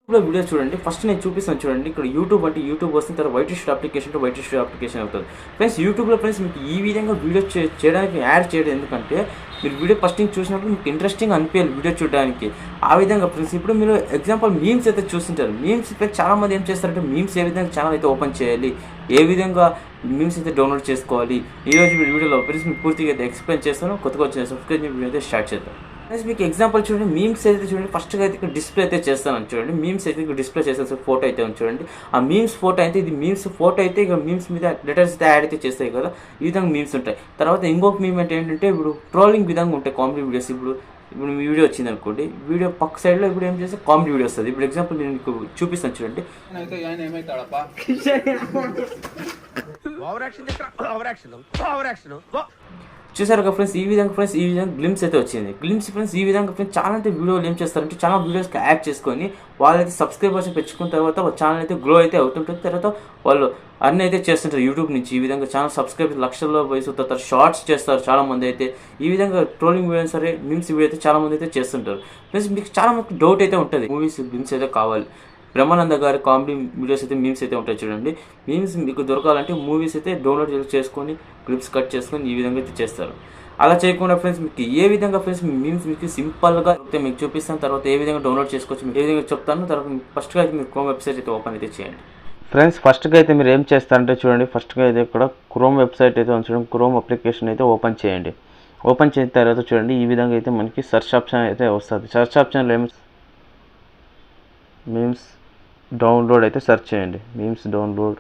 ఇప్పుడు వీడియో చూడండి. ఫస్ట్ నేను చూపిస్తాను చూడండి. ఇక్కడ యూట్యూబ్ అంటే యూట్యూబ్ వస్తుంది, తర్వాత వైట్ స్టూడియో అప్లికేషన్ అంటే వైట్ స్టూడియో అప్లికేషన్ అవుతుంది. ఫ్రెండ్స్ యూట్యూబ్లో ఫ్రెండ్స్ మీకు ఈ విధంగా వీడియో చేయడానికి యాడ్ చేయడం ఎందుకంటే మీరు వీడియో ఫస్ట్ చూసినప్పుడు మీకు ఇంట్రెస్టింగ్ అనిపించాలి వీడియో చూడడానికి. ఆ విధంగా ఫ్రెండ్స్ ఇప్పుడు మీరు ఎగ్జాంపుల్ మీమ్స్ అయితే చూస్తుంటారు. మీమ్స్ చాలామంది ఏం చేస్తారంటే మీమ్స్ ఏ విధంగా ఛానల్ అయితే ఓపెన్ చేయాలి, ఏ విధంగా మీమ్స్ అయితే డౌన్లోడ్ చేసుకోవాలి, ఈరోజు వీడియోలో ఫ్రెండ్స్ మీకు పూర్తిగా అయితే ఎక్స్ప్లెయిన్ చేస్తాను. కొత్తగా వచ్చిన సబ్స్క్రైబ్ వీడియో అయితే స్టార్ట్ చేద్దాం. ఫ్రెండ్స్ మీకు ఎగ్జాంపుల్ చూడండి, మీమ్స్ అయితే చూడండి. ఫస్ట్గా అయితే ఇక్కడ డిస్ప్లే అయితే చేస్తాను చూడండి. మీమ్స్ అయితే ఇక్కడ డిస్ప్లే చేస్తాను, ఫోటో అయితే ఉంది చూడండి. ఆ మీమ్స్ ఫోటో అయితే ఇది మీమ్స్ ఫోటో అయితే ఇక మీమ్స్ మీద లెటర్స్ అయితే యాడ్ అయితే చేస్తాయి కదా, ఈ విధంగా మీమ్స్ ఉంటాయి. తర్వాత ఇంకొక మీమ్ అంటే ఏంటంటే ఇప్పుడు ట్రోలింగ్ విధంగా ఉంటాయి కామెడీ వీడియోస్. ఇప్పుడు మీ వీడియో వచ్చింది అనుకోండి, వీడియో పక్క సైడ్లో ఇప్పుడు ఏం చేస్తే కామెడీ వీడియో వస్తుంది. ఇప్పుడు ఎగ్జాంపుల్ నేను మీకు చూపిస్తాను చూడండి. చూసారు కదా ఫ్రెండ్స్, ఈ విధంగా గ్లిమ్స్ అయితే వచ్చింది. గ్లిమ్స్ ఫ్రెండ్స్ ఈ విధంగా ఫ్రెండ్స్ చాలా అయితే వీడియోలు ఏం చేస్తారంటే చాలా వీడియోస్కి యాడ్ చేసుకొని వాళ్ళైతే సబ్స్క్రైబర్స్ పెంచుకున్న తర్వాత వాళ్ళ ఛానల్ అయితే గ్రో అయితే అవుతుంటుంది. తర్వాత వాళ్ళు అన్నీ అయితే చేస్తుంటారు యూట్యూబ్ నుంచి. ఈ విధంగా ఛానల్ సబ్స్క్రైబర్స్ లక్షల్లో వయసు తర్వాత షార్ట్స్ చేస్తారు చాలామంది అయితే. ఈ విధంగా ట్రోలింగ్ వీడియో సరే మీమ్స్ వీడియో అయితే చాలామంది అయితే చేస్తుంటారు. ప్లస్ మీకు చాలా మంది డౌట్ అయితే ఉంటుంది, మూవీస్ గ్లిమ్స్ అయితే కావాలి. బ్రహ్మానంద గారి కామెడీ వీడియోస్ అయితే మీమ్స్ అయితే ఉంటాయి చూడండి. మీమ్స్ మీకు దొరకాలంటే మూవీస్ అయితే డౌన్లోడ్ చేసుకొని క్లిప్స్ కట్ చేసుకొని ఈ విధంగా అయితే చేస్తారు. అలా చేయకుండా ఫ్రెండ్స్ మీకు ఏ విధంగా ఫ్రెండ్స్ మీమ్స్ మీకు సింపుల్గా అయితే మీకు చూపిస్తాను. తర్వాత ఏ విధంగా డౌన్లోడ్ చేసుకోవచ్చు మీకు ఏ విధంగా చెప్తాను. తర్వాత ఫస్ట్గా అయితే మీరు క్రోమ్ వెబ్సైట్ అయితే ఓపెన్ అయితే చేయండి. ఫ్రెండ్స్ ఫస్ట్గా అయితే మీరు ఏం చేస్తారంటే చూడండి, ఫస్ట్గా అయితే ఇక్కడ క్రోమ్ వెబ్సైట్ అయితే చూడండి, క్రోమ్ అప్లికేషన్ అయితే ఓపెన్ చేయండి. ఓపెన్ చేసిన తర్వాత చూడండి ఈ విధంగా అయితే మనకి సెర్చ్ ఆప్షన్ అయితే వస్తుంది. సెర్చ్ ఆప్షన్లో ఏమి మీమ్స్ డౌన్లోడ్ అయితే సెర్చ్ చేయండి. మీమ్స్ డౌన్లోడ్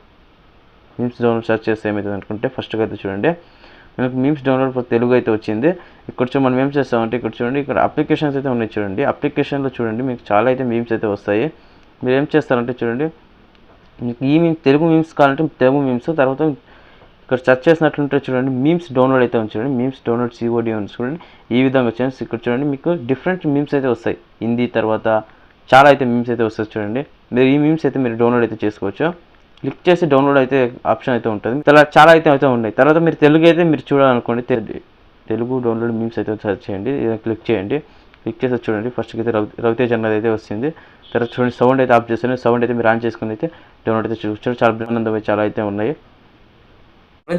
సెర్చ్ చేస్తే ఏమవుతుంది అనుకుంటే ఫస్ట్గా అయితే చూడండి మనకు మీమ్స్ డౌన్లోడ్ ఫర్ తెలుగు అయితే వచ్చింది. ఇక్కడ మనం ఏం చేస్తామంటే ఇక్కడ చూడండి, ఇక్కడ అప్లికేషన్స్ అయితే ఉన్నాయి చూడండి. అప్లికేషన్లో చూడండి మీకు చాలా అయితే మీమ్స్ అయితే వస్తాయి. మీరు ఏం చేస్తారంటే చూడండి, మీకు ఈ మీమ్స్ తెలుగు మీమ్స్ కావాలంటే తెలుగు మీమ్స్, తర్వాత ఇక్కడ సెర్చ్ చేసినట్లుంటే చూడండి మీమ్స్ డౌన్లోడ్ అయితే ఉంది చూడండి. మీమ్స్ డౌన్లోడ్ COD ఉంది చూడండి. ఈ విధంగా వచ్చేసి ఇక్కడ చూడండి మీకు డిఫరెంట్ మీమ్స్ అయితే వస్తాయి. హిందీ తర్వాత చాలా అయితే మీమ్స్ అయితే వస్తుంది చూడండి. మీరు ఈ మీమ్స్ అయితే మీరు డౌన్లోడ్ అయితే చేసుకోవచ్చు. క్లిక్ చేసి డౌన్లోడ్ అయితే ఆప్షన్ అయితే ఉంటుంది. చాలా అయితే ఉన్నాయి. తర్వాత మీరు తెలుగు అయితే మీరు చూడాలనుకోండి, తెలుగు డౌన్లోడ్ మీమ్స్ అయితే సెర్చ్ చేయండి. క్లిక్ చేయండి. క్లిక్ చేసి చూడండి ఫస్ట్కి అయితే రవితేజ్ అన్నది అయితే వస్తుంది. తర్వాత చూడండి సౌండ్ అయితే ఆఫ్ చేస్తాను. సౌండ్ అయితే మీరు ఆన్ చేసుకుని అయితే డౌన్లోడ్ అయితే చూడండి. చాలా బ్రహ్మానందం చాలా అయితే ఉన్నాయి.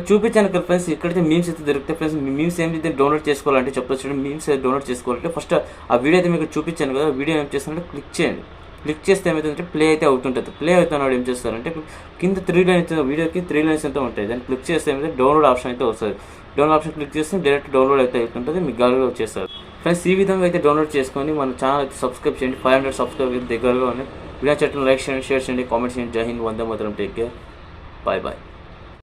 చూపించాను కదా ఫ్రెండ్స్, ఇక్కడైతే మీమ్స్ అయితే దొరుకుతాయి. ఫ్రెండ్స్ మీమ్స్ ఏమైతే డౌన్లోడ్ చేసుకోవాలంటే చెప్పొచ్చు చూడండి. మీమ్స్ డౌన్లోడ్ చేసుకోవాలంటే ఫస్ట్ ఆ వీడియో అయితే మీకు చూపించాను కదా, వీడియో ఏం చేస్తారంటే క్లిక్ చేయండి. క్లిక్ చేస్తే ఏమవుతుందంటే ప్లే అయితే అవుతుంటుంది. ప్లే అవుతున్నాడు ఏం చేస్తారంటే కింద 3 లైన్స్ వీడియోకి 3 లైన్స్ అయితే ఉంటాయి. దాన్ని క్లిక్ చేస్తే ఏమైతే డౌన్లోడ్ ఆప్షన్ అయితే వస్తుంది. డౌన్లోడ్ ఆప్షన్ క్లిక్ చేస్తే డైరెక్ట్ డౌన్లోడ్ అయితే అవుతుంటుంది, మీకు గ్యాలరీలో వచ్చేస్తారు. ఫ్రెండ్స్ ఈ విధంగా అయితే డౌన్లోడ్ చేసుకొని మన ఛానల్ అయితే సబ్స్క్రైబ్ చేయండి. 500 సబ్స్క్రైబ్ దగ్గరగా ఉన్నాయి. వీడియో చెట్లను లైక్ చేయండి, షేర్ చేయండి, కామెంట్ చేయండి. జై హింద్, వందే మాతరం. Take care, bye bye.